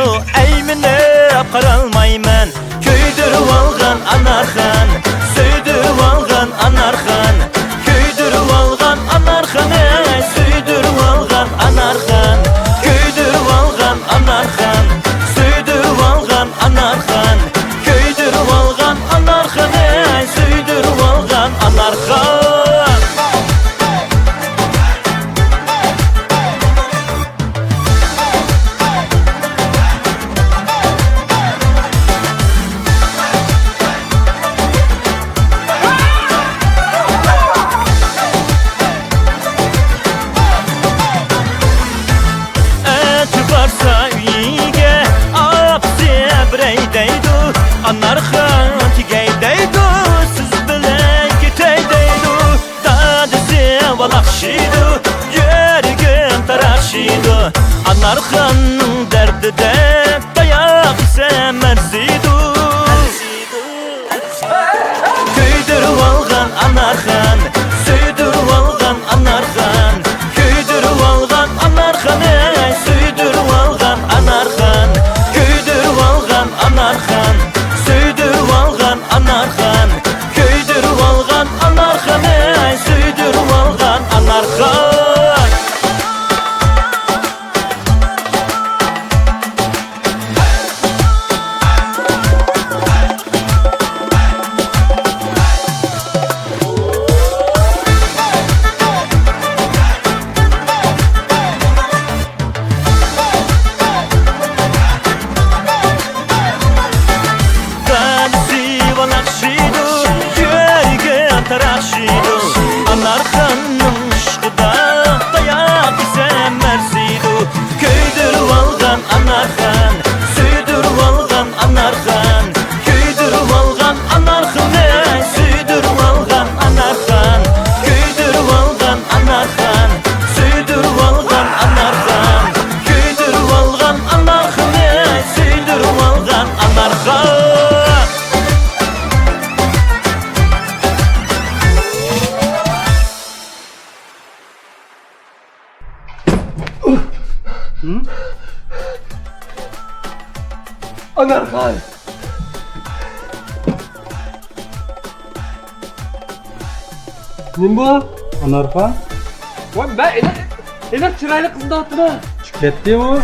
Eyminip qaralmayman. Köydürüp algan Anarxan, söydürüp algan Anarxan, köydürüp algan Anarxan, söydürüp algan Anarxan, köydürüp algan Anarxan, söydürüp algan Anarxan, köydürüp algan Anarxan, söydürüp algan Anarxan. Anarxan tigeydeydu, siz bilen giteydeydu. Dadisi valakşıydı, yürgün taraşıydı. Anarxanın derdide dayak ise merziydu. Köydürüp algan Anarxan, söydürüp algan Anarxan, köydürüp algan Anarxan, söydürüp algan Anarxan, köydürüp algan Anarxan, söydürüp algan Anarxan, köydürüp algan Anarxan, söydürüp algan Anarxan. Anarxanın ışqıda dayak ise merziydu. Köydürüp algan Anarxan, söydürüp algan Anarxan, köydürüp algan Anarxan, söydürüp algan Anarxan, köydürüp algan Anarxan, söydürüp algan Anarxan, köydürüp algan Anarxan, söydürüp algan Anarxan. Anarxan. Ne bu? Anarxan? Ben chiroyli qizni otini. Chiqib ketdi u.